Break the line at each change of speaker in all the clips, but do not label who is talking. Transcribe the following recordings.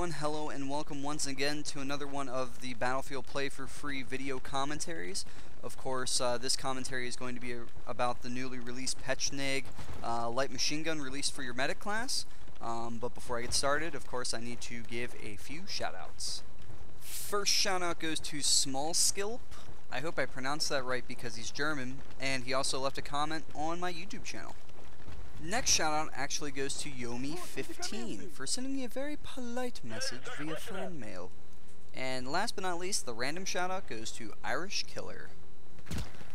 everyone, hello and welcome once again to another one of the Battlefield Play for Free video commentaries. Of course, this commentary is going to be about the newly released Pecheneg light machine gun released for your medic class. But before I get started, of course, I need to give a few shoutouts. First shoutout goes to Smallskilp. I hope I pronounced that right because he's German, and he also left a comment on my YouTube channel. Next shoutout actually goes to Yomi15 for sending me a very polite message via fan mail. And last but not least, the random shoutout goes to Irish Killer.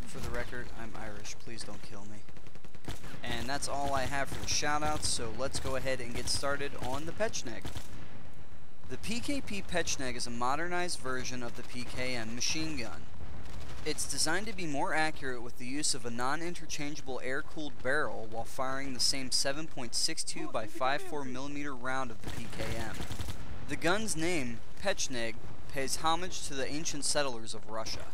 For the record, I'm Irish, please don't kill me. And that's all I have for the shoutouts, so let's go ahead and get started on the Pecheneg. The PKP Pecheneg is a modernized version of the PKM machine gun. It's designed to be more accurate with the use of a non-interchangeable air-cooled barrel while firing the same 7.62 by 54mm round of the PKM. The gun's name, Pecheneg, pays homage to the ancient settlers of Russia.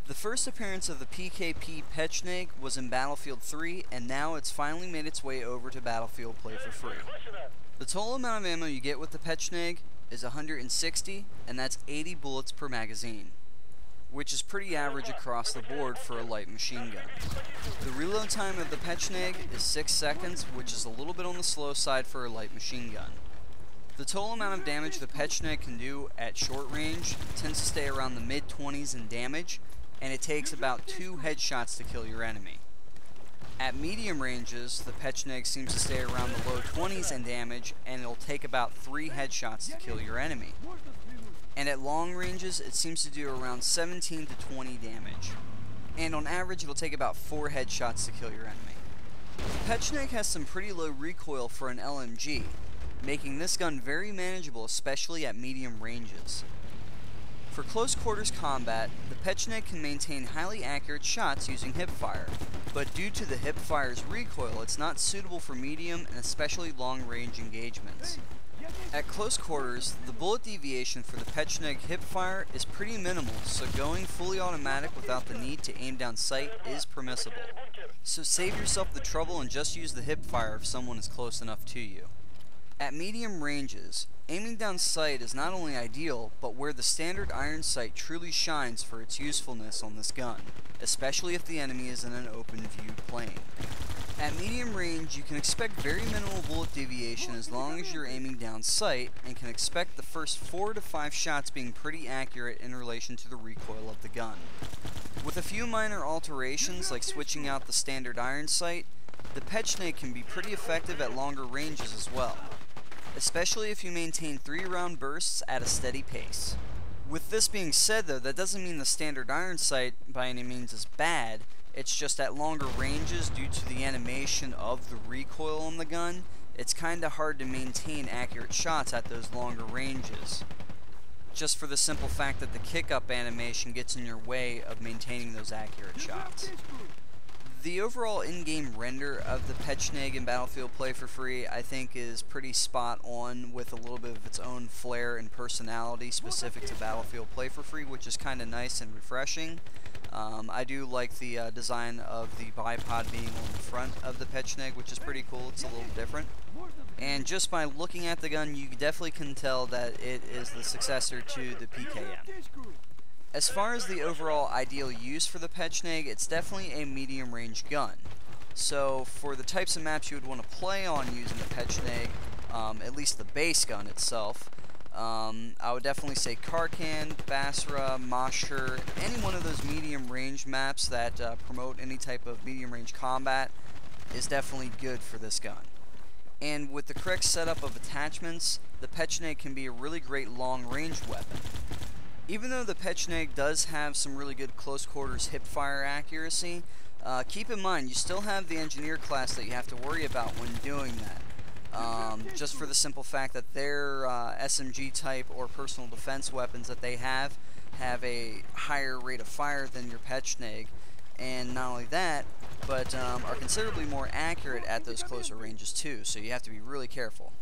The first appearance of the PKP Pecheneg was in Battlefield 3, and now it's finally made its way over to Battlefield Play for Free. The total amount of ammo you get with the Pecheneg is 160, and that's 80 bullets per magazine, which is pretty average across the board for a light machine gun. The reload time of the Pecheneg is 6 seconds, which is a little bit on the slow side for a light machine gun. The total amount of damage the Pecheneg can do at short range tends to stay around the mid-20s in damage, and it takes about 2 headshots to kill your enemy. At medium ranges, the Pecheneg seems to stay around the low 20s in damage, and it'll take about 3 headshots to kill your enemy. And at long ranges, it seems to do around 17 to 20 damage. And on average, it'll take about 4 headshots to kill your enemy. The Pecheneg has some pretty low recoil for an LMG, making this gun very manageable, especially at medium ranges. For close quarters combat, the Pecheneg can maintain highly accurate shots using hipfire, but due to the hipfire's recoil, it's not suitable for medium and especially long range engagements. At close quarters, the bullet deviation for the Pecheneg hipfire is pretty minimal, so going fully automatic without the need to aim down sight is permissible. So save yourself the trouble and just use the hipfire if someone is close enough to you. At medium ranges, aiming down sight is not only ideal, but where the standard iron sight truly shines for its usefulness on this gun, especially if the enemy is in an open view plane. At medium range, you can expect very minimal bullet deviation as long as you're aiming down sight, and can expect the first 4 to 5 shots being pretty accurate in relation to the recoil of the gun. With a few minor alterations like switching out the standard iron sight, the Pecheneg can be pretty effective at longer ranges as well, especially if you maintain 3-round bursts at a steady pace. With this being said though, that doesn't mean the standard iron sight by any means is bad. It's just at longer ranges, due to the animation of the recoil on the gun, it's kinda hard to maintain accurate shots at those longer ranges, just for the simple fact that the kick-up animation gets in your way of maintaining those accurate shots. The overall in-game render of the Pecheneg in Battlefield Play for Free, I think, is pretty spot on, with a little bit of its own flair and personality specific to Battlefield Play for Free, which is kinda nice and refreshing. I do like the design of the bipod being on the front of the Pecheneg, which is pretty cool. It's a little different. And just by looking at the gun, you definitely can tell that it is the successor to the PKM. As far as the overall ideal use for the Pecheneg, it's definitely a medium range gun. So for the types of maps you would want to play on using the Pecheneg, at least the base gun itself, I would definitely say Karkan, Basra, Mashur, any one of those medium range maps that promote any type of medium range combat is definitely good for this gun. And with the correct setup of attachments, the Pecheneg can be a really great long range weapon. Even though the Pecheneg does have some really good close quarters hipfire accuracy, keep in mind you still have the engineer class that you have to worry about when doing that. Just for the simple fact that their SMG type or personal defense weapons that they have a higher rate of fire than your Pecheneg, and not only that, but are considerably more accurate at those closer ranges too, so you have to be really careful.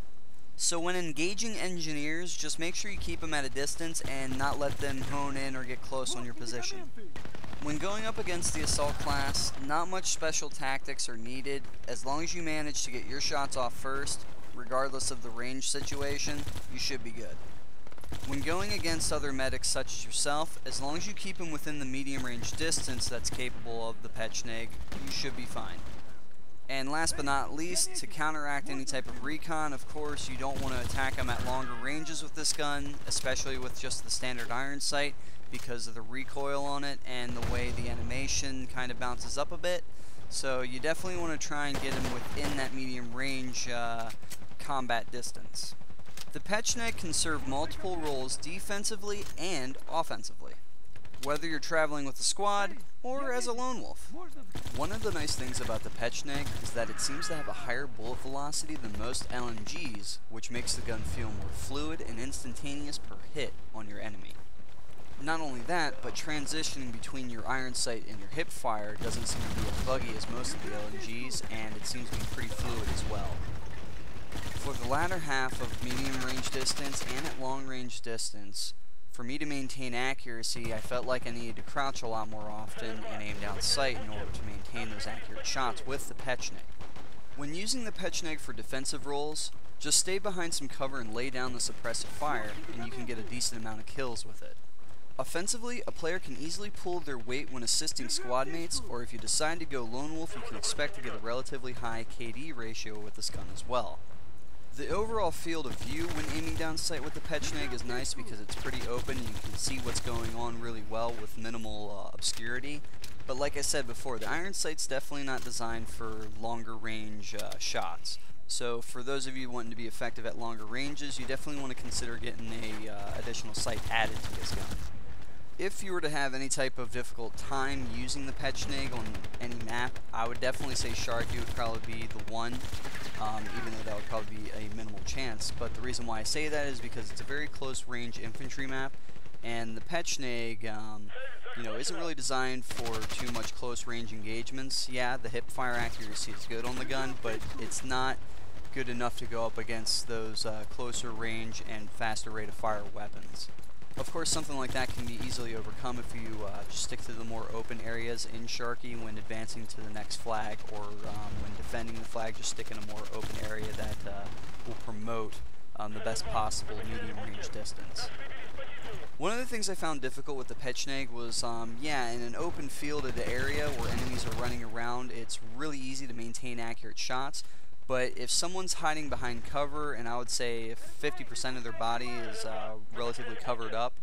So when engaging engineers, just make sure you keep them at a distance and not let them hone in or get close on your position. When going up against the assault class, not much special tactics are needed as long as you manage to get your shots off first, regardless of the range situation, you should be good. When going against other medics such as yourself, as long as you keep them within the medium range distance that's capable of the Pecheneg, you should be fine. And last but not least, to counteract any type of recon, of course, you don't want to attack them at longer ranges with this gun, especially with just the standard iron sight, because of the recoil on it and the way the animation kind of bounces up a bit. So you definitely want to try and get them within that medium range combat distance. The Pecheneg can serve multiple roles defensively and offensively, whether you're traveling with a squad or as a lone wolf. One of the nice things about the Pecheneg is that it seems to have a higher bullet velocity than most LMGs, which makes the gun feel more fluid and instantaneous per hit on your enemy. Not only that, but transitioning between your iron sight and your hip fire doesn't seem to be as buggy as most of the LMGs, and it seems to be pretty fluid as well. For the latter half of medium range distance and at long range distance, for me to maintain accuracy, I felt like I needed to crouch a lot more often and aim down sight in order to maintain those accurate shots with the Pecheneg. When using the Pecheneg for defensive roles, just stay behind some cover and lay down the suppressive fire, and you can get a decent amount of kills with it. Offensively, a player can easily pull their weight when assisting squad mates, or if you decide to go lone wolf, you can expect to get a relatively high KD ratio with this gun as well. The overall field of view when aiming down sight with the Pecheneg is nice because it's pretty open and you can see what's going on really well with minimal obscurity. But like I said before, the iron sight's definitely not designed for longer range shots. So for those of you wanting to be effective at longer ranges, you definitely want to consider getting a additional sight added to this gun. If you were to have any type of difficult time using the Pecheneg on any map, I would definitely say Sharky would probably be the one, even though that would probably be a minimal chance. But the reason why I say that is because it's a very close range infantry map, and the Pecheneg, isn't really designed for too much close range engagements. Yeah, the hip fire accuracy is good on the gun, but it's not good enough to go up against those closer range and faster rate of fire weapons. Of course, something like that can be easily overcome if you just stick to the more open areas in Sharky when advancing to the next flag, or when defending the flag, just stick in a more open area that will promote the best possible medium range distance. One of the things I found difficult with the Pecheneg was, in an open fielded area where enemies are running around, it's really easy to maintain accurate shots. But if someone's hiding behind cover, and I would say if 50% of their body is relatively covered up,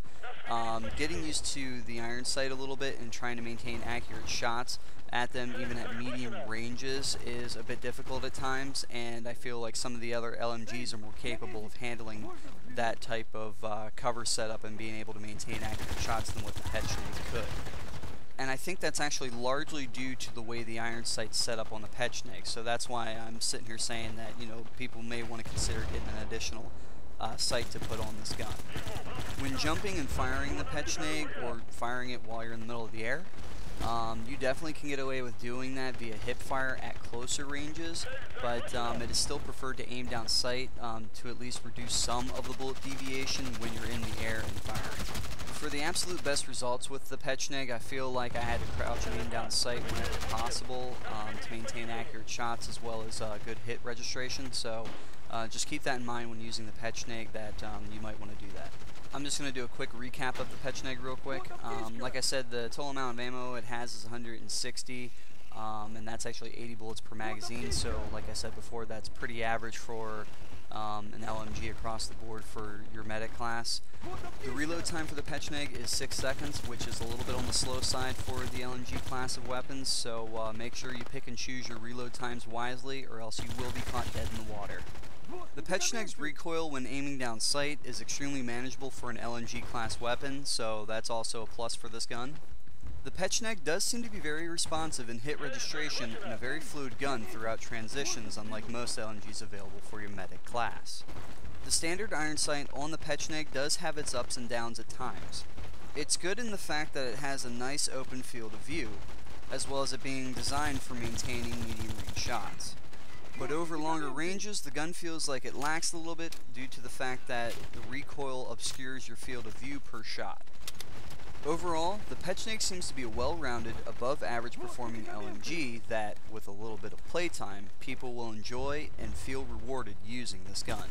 getting used to the iron sight a little bit and trying to maintain accurate shots at them, even at medium ranges, is a bit difficult at times, and I feel like some of the other LMGs are more capable of handling that type of cover setup and being able to maintain accurate shots than what the Pecheneg could. And I think that's actually largely due to the way the iron sight's set up on the Pecheneg, so that's why I'm sitting here saying that, people may want to consider getting an additional sight to put on this gun. When jumping and firing the Pecheneg, or firing it while you're in the middle of the air, you definitely can get away with doing that via hip fire at closer ranges, but it is still preferred to aim down sight to at least reduce some of the bullet deviation when you're in the air and firing. For the absolute best results with the Pecheneg, I feel like I had to crouch and aim down sight whenever possible to maintain accurate shots as well as good hit registration, so just keep that in mind when using the Pecheneg, that you might want to do that. I'm just going to do a quick recap of the Pecheneg real quick. Like I said, the total amount of ammo it has is 160, and that's actually 80 bullets per magazine, so like I said before, that's pretty average for an LMG across the board for your medic class. The reload time for the Pecheneg is 6 seconds, which is a little bit on the slow side for the LMG class of weapons, so make sure you pick and choose your reload times wisely, or else you will be caught dead in the water. The Pecheneg's recoil when aiming down sight is extremely manageable for an LMG class weapon, so that's also a plus for this gun. The Pecheneg does seem to be very responsive in hit registration and a very fluid gun throughout transitions, unlike most LMGs available for your medic class. The standard iron sight on the Pecheneg does have its ups and downs at times. It's good in the fact that it has a nice open field of view, as well as it being designed for maintaining medium range shots. But over longer ranges, the gun feels like it lacks a little bit due to the fact that the recoil obscures your field of view per shot. Overall, the Pecheneg seems to be a well-rounded, above-average performing LMG that, with a little bit of playtime, people will enjoy and feel rewarded using this gun,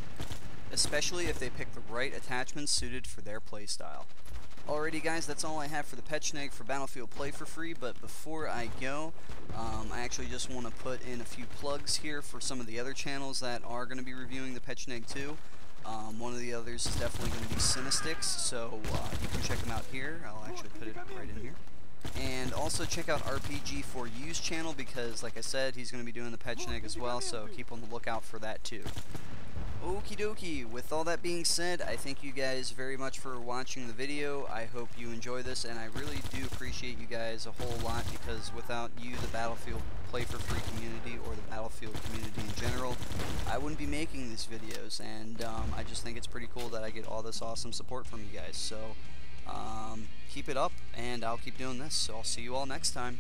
especially if they pick the right attachments suited for their playstyle. Alrighty guys, that's all I have for the Pecheneg for Battlefield Play4Free, but before I go, I actually just want to put in a few plugs here for some of the other channels that are going to be reviewing the Pecheneg too. One of the others is definitely going to be Cinestics, so you can check them out here. I'll actually put it right in here. And also check out RPG4U's channel because, like I said, he's going to be doing the Pecheneg as well, so keep on the lookout for that too. Okie dokie, with all that being said, I thank you guys very much for watching the video. I hope you enjoy this, and I really do appreciate you guys a whole lot, because without you, the Battlefield Play4Free community, or the Battlefield community in general, I wouldn't be making these videos, and I just think it's pretty cool that I get all this awesome support from you guys. So keep it up, and I'll keep doing this, so I'll see you all next time.